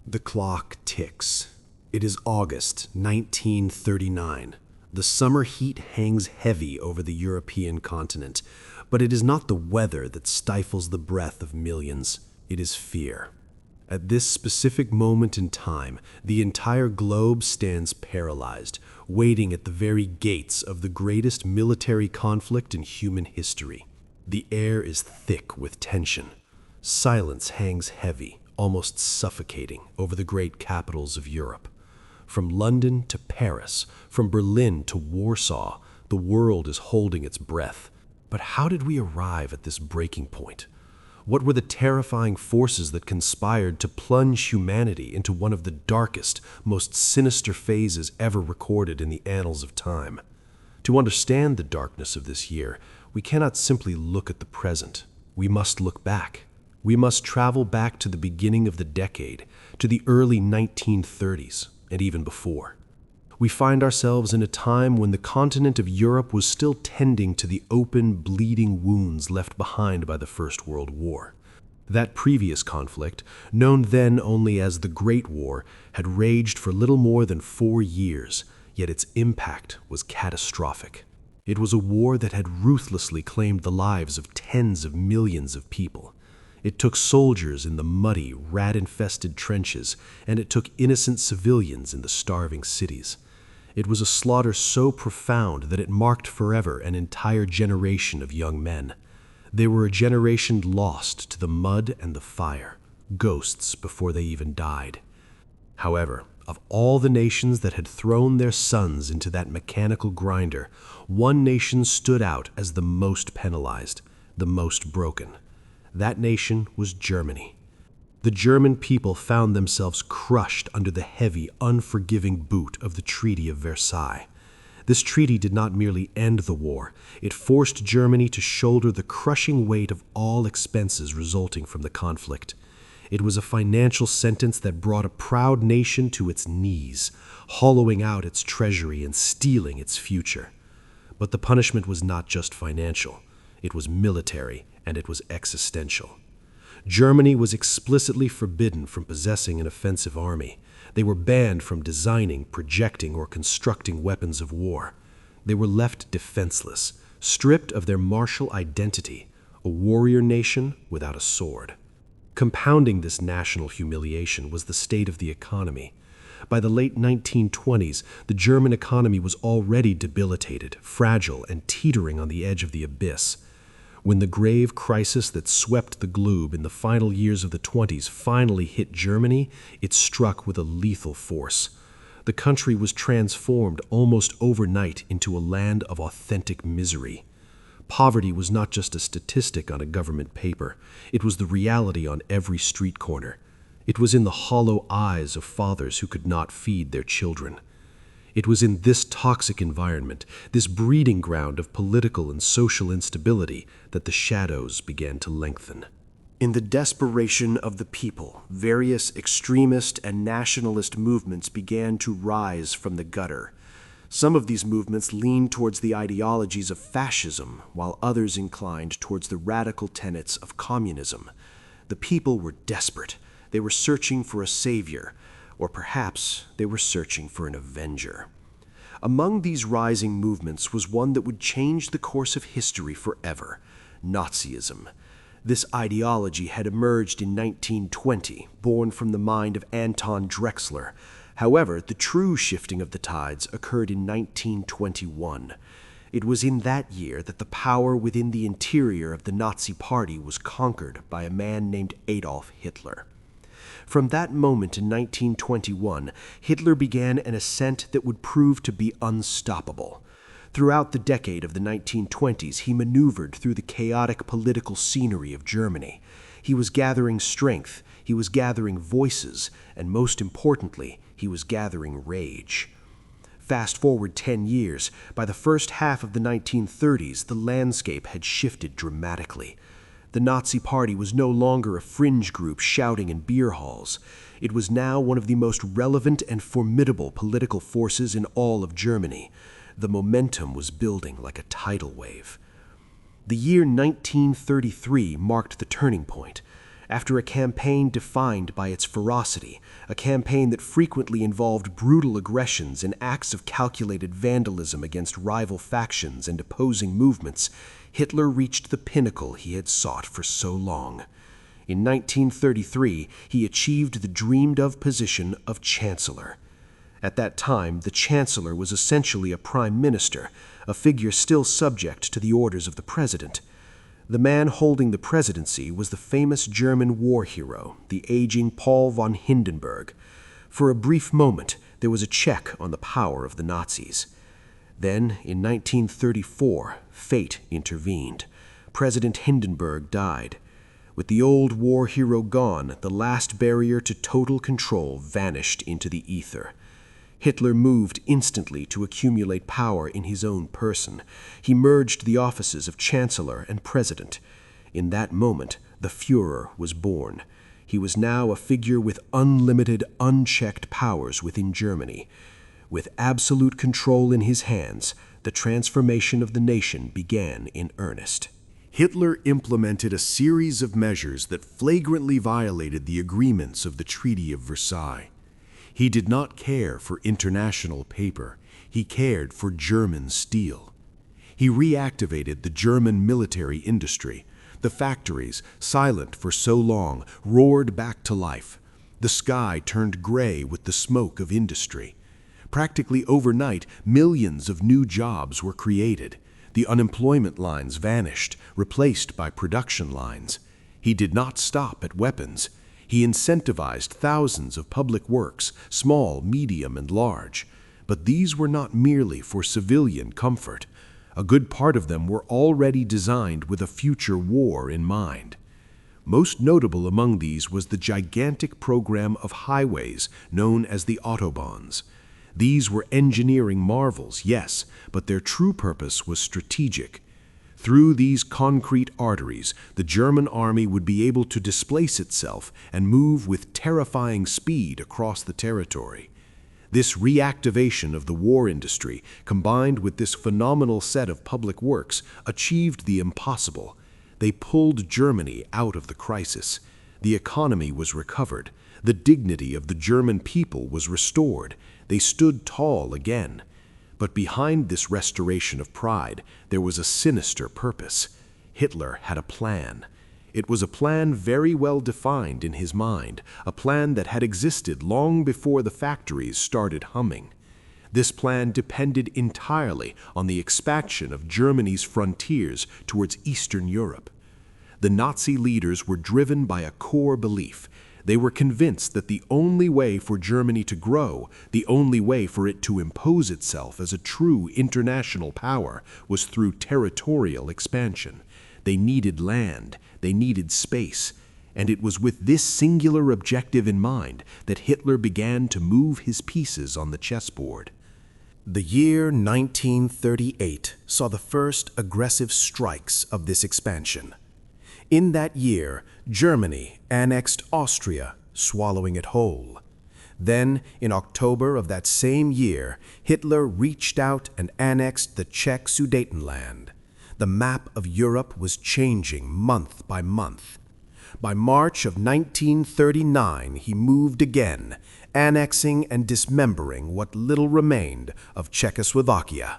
The clock ticks. It is August 1939. The summer heat hangs heavy over the European continent, but it is not the weather that stifles the breath of millions. It is fear. At this specific moment in time, the entire globe stands paralyzed, waiting at the very gates of the greatest military conflict in human history. The air is thick with tension. Silence hangs heavy, almost suffocating, over the great capitals of Europe. From London to Paris, from Berlin to Warsaw, the world is holding its breath. But how did we arrive at this breaking point? What were the terrifying forces that conspired to plunge humanity into one of the darkest, most sinister phases ever recorded in the annals of time? To understand the darkness of this year, we cannot simply look at the present. We must look back. We must travel back to the beginning of the decade, to the early 1930s, and even before. We find ourselves in a time when the continent of Europe was still tending to the open, bleeding wounds left behind by the First World War. That previous conflict, known then only as the Great War, had raged for little more than 4 years, yet its impact was catastrophic. It was a war that had ruthlessly claimed the lives of tens of millions of people. It took soldiers in the muddy, rat-infested trenches, and it took innocent civilians in the starving cities. It was a slaughter so profound that it marked forever an entire generation of young men. They were a generation lost to the mud and the fire, ghosts before they even died. However, of all the nations that had thrown their sons into that mechanical grinder, one nation stood out as the most penalized, the most broken. That nation was Germany. The German people found themselves crushed under the heavy, unforgiving boot of the Treaty of Versailles. This treaty did not merely end the war, it forced Germany to shoulder the crushing weight of all expenses resulting from the conflict. It was a financial sentence that brought a proud nation to its knees, hollowing out its treasury and stealing its future. But the punishment was not just financial. It was military, and it was existential. Germany was explicitly forbidden from possessing an offensive army. They were banned from designing, projecting, or constructing weapons of war. They were left defenseless, stripped of their martial identity, a warrior nation without a sword. Compounding this national humiliation was the state of the economy. By the late 1920s, the German economy was already debilitated, fragile, and teetering on the edge of the abyss. When the grave crisis that swept the globe in the final years of the 20s finally hit Germany, it struck with a lethal force. The country was transformed almost overnight into a land of authentic misery. Poverty was not just a statistic on a government paper. It was the reality on every street corner. It was in the hollow eyes of fathers who could not feed their children. It was in this toxic environment, this breeding ground of political and social instability, that the shadows began to lengthen. In the desperation of the people, various extremist and nationalist movements began to rise from the gutter. Some of these movements leaned towards the ideologies of fascism, while others inclined towards the radical tenets of communism. The people were desperate. They were searching for a savior, or perhaps they were searching for an avenger. Among these rising movements was one that would change the course of history forever: Nazism. This ideology had emerged in 1920, born from the mind of Anton Drexler. However, the true shifting of the tides occurred in 1921. It was in that year that the power within the interior of the Nazi Party was conquered by a man named Adolf Hitler. From that moment in 1921, Hitler began an ascent that would prove to be unstoppable. Throughout the decade of the 1920s, he maneuvered through the chaotic political scenery of Germany. He was gathering strength, he was gathering voices, and most importantly, he was gathering rage. Fast forward 10 years, by the first half of the 1930s, the landscape had shifted dramatically. The Nazi Party was no longer a fringe group shouting in beer halls. It was now one of the most relevant and formidable political forces in all of Germany. The momentum was building like a tidal wave. The year 1933 marked the turning point. After a campaign defined by its ferocity, a campaign that frequently involved brutal aggressions and acts of calculated vandalism against rival factions and opposing movements, Hitler reached the pinnacle he had sought for so long. In 1933, he achieved the dreamed-of position of Chancellor. At that time, the Chancellor was essentially a prime minister, a figure still subject to the orders of the president. The man holding the presidency was the famous German war hero, the aging Paul von Hindenburg. For a brief moment, there was a check on the power of the Nazis. Then, in 1934, fate intervened. President Hindenburg died. With the old war hero gone, the last barrier to total control vanished into the ether. Hitler moved instantly to accumulate power in his own person. He merged the offices of Chancellor and President. In that moment, the Führer was born. He was now a figure with unlimited, unchecked powers within Germany. With absolute control in his hands, the transformation of the nation began in earnest. Hitler implemented a series of measures that flagrantly violated the agreements of the Treaty of Versailles. He did not care for international paper. He cared for German steel. He reactivated the German military industry. The factories, silent for so long, roared back to life. The sky turned gray with the smoke of industry. Practically overnight, millions of new jobs were created. The unemployment lines vanished, replaced by production lines. He did not stop at weapons. He incentivized thousands of public works, small, medium, and large. But these were not merely for civilian comfort. A good part of them were already designed with a future war in mind. Most notable among these was the gigantic program of highways known as the Autobahns. These were engineering marvels, yes, but their true purpose was strategic. Through these concrete arteries, the German army would be able to displace itself and move with terrifying speed across the territory. This reactivation of the war industry, combined with this phenomenal set of public works, achieved the impossible. They pulled Germany out of the crisis. The economy was recovered. The dignity of the German people was restored. They stood tall again. But behind this restoration of pride, there was a sinister purpose. Hitler had a plan. It was a plan very well defined in his mind, a plan that had existed long before the factories started humming. This plan depended entirely on the expansion of Germany's frontiers towards Eastern Europe. The Nazi leaders were driven by a core belief. They were convinced that the only way for Germany to grow, the only way for it to impose itself as a true international power, was through territorial expansion. They needed land, they needed space, and it was with this singular objective in mind that Hitler began to move his pieces on the chessboard. The year 1938 saw the first aggressive strikes of this expansion. In that year, Germany annexed Austria, swallowing it whole. Then, in October of that same year, Hitler reached out and annexed the Czech Sudetenland. The map of Europe was changing month by month. By March of 1939, he moved again, annexing and dismembering what little remained of Czechoslovakia.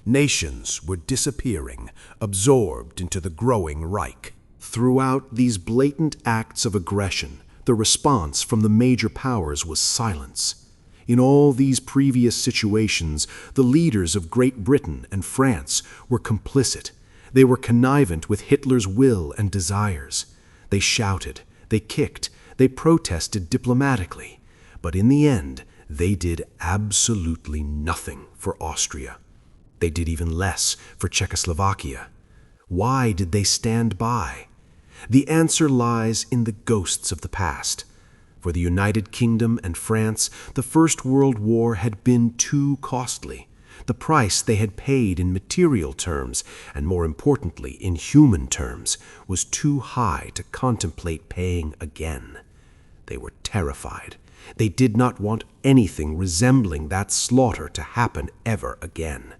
Nations were disappearing, absorbed into the growing Reich. Throughout these blatant acts of aggression, the response from the major powers was silence. In all these previous situations, the leaders of Great Britain and France were complicit. They were connivant with Hitler's will and desires. They shouted, they kicked, they protested diplomatically. But in the end, they did absolutely nothing for Austria. They did even less for Czechoslovakia. Why did they stand by? The answer lies in the ghosts of the past. For the United Kingdom and France, the First World War had been too costly. The price they had paid in material terms, and more importantly in human terms, was too high to contemplate paying again. They were terrified. They did not want anything resembling that slaughter to happen ever again.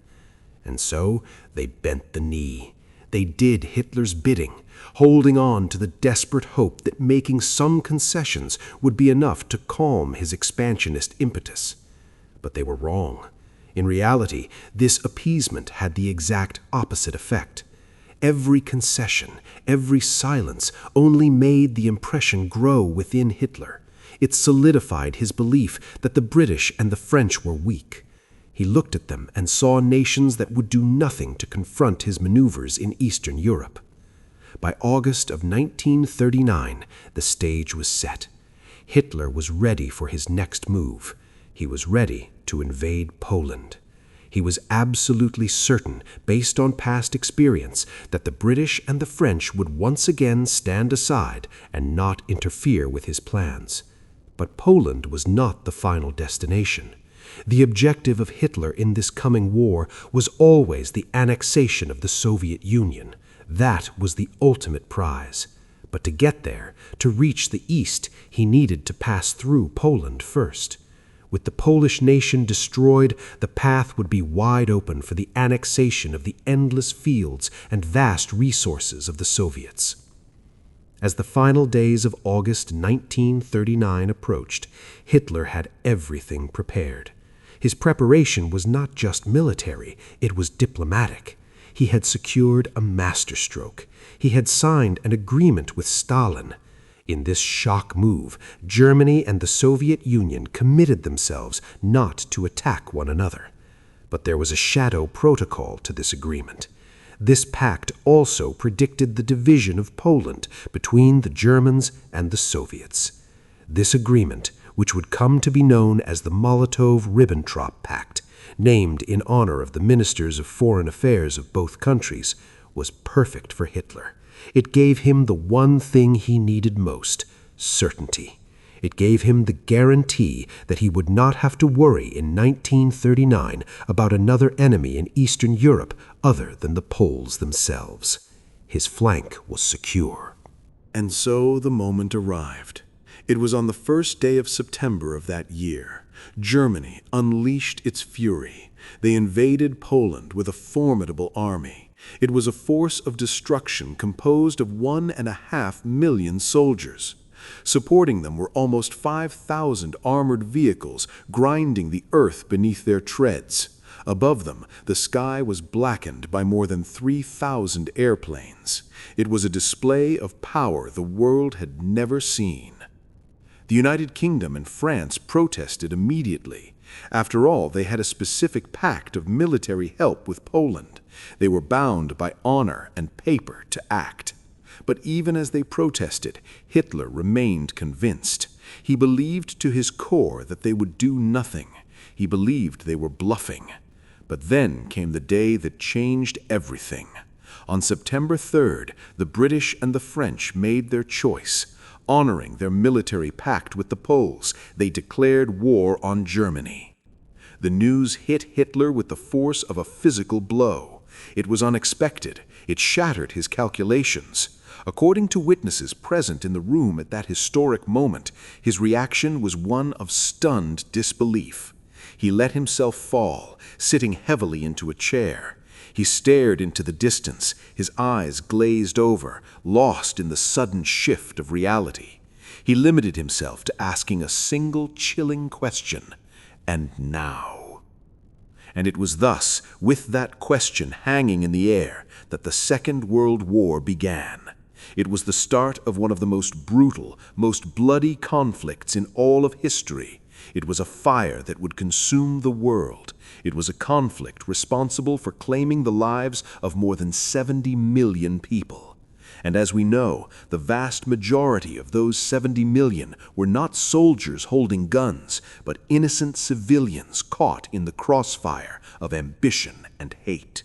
And so they bent the knee. They did Hitler's bidding, holding on to the desperate hope that making some concessions would be enough to calm his expansionist impetus. But they were wrong. In reality, this appeasement had the exact opposite effect. Every concession, every silence only made the impression grow within Hitler. It solidified his belief that the British and the French were weak. He looked at them and saw nations that would do nothing to confront his maneuvers in Eastern Europe. By August of 1939, the stage was set. Hitler was ready for his next move. He was ready to invade Poland. He was absolutely certain, based on past experience, that the British and the French would once again stand aside and not interfere with his plans. But Poland was not the final destination. The objective of Hitler in this coming war was always the annexation of the Soviet Union. That was the ultimate prize. But to get there, to reach the east, he needed to pass through Poland first. With the Polish nation destroyed, the path would be wide open for the annexation of the endless fields and vast resources of the Soviets. As the final days of August 1939 approached, Hitler had everything prepared. His preparation was not just military, it was diplomatic. He had secured a masterstroke. He had signed an agreement with Stalin. In this shock move, Germany and the Soviet Union committed themselves not to attack one another. But there was a shadow protocol to this agreement. This pact also predicted the division of Poland between the Germans and the Soviets. This agreement, which would come to be known as the Molotov-Ribbentrop Pact, named in honor of the ministers of foreign affairs of both countries, was perfect for Hitler. It gave him the one thing he needed most: certainty. It gave him the guarantee that he would not have to worry in 1939 about another enemy in Eastern Europe other than the Poles themselves. His flank was secure. And so the moment arrived. It was on the first day of September of that year. Germany unleashed its fury. They invaded Poland with a formidable army. It was a force of destruction composed of 1.5 million soldiers. Supporting them were almost 5,000 armored vehicles grinding the earth beneath their treads. Above them, the sky was blackened by more than 3,000 airplanes. It was a display of power the world had never seen. The United Kingdom and France protested immediately. After all, they had a specific pact of military help with Poland. They were bound by honor and paper to act. But even as they protested, Hitler remained convinced. He believed to his core that they would do nothing. He believed they were bluffing. But then came the day that changed everything. On September 3rd, the British and the French made their choice. Honoring their military pact with the Poles, they declared war on Germany. The news hit Hitler with the force of a physical blow. It was unexpected. It shattered his calculations. According to witnesses present in the room at that historic moment, his reaction was one of stunned disbelief. He let himself fall, sitting heavily into a chair. He stared into the distance, his eyes glazed over, lost in the sudden shift of reality. He limited himself to asking a single chilling question: and now? And it was thus, with that question hanging in the air, that the Second World War began. It was the start of one of the most brutal, most bloody conflicts in all of history. It was a fire that would consume the world. It was a conflict responsible for claiming the lives of more than 70 million people. And as we know, the vast majority of those 70 million were not soldiers holding guns, but innocent civilians caught in the crossfire of ambition and hate.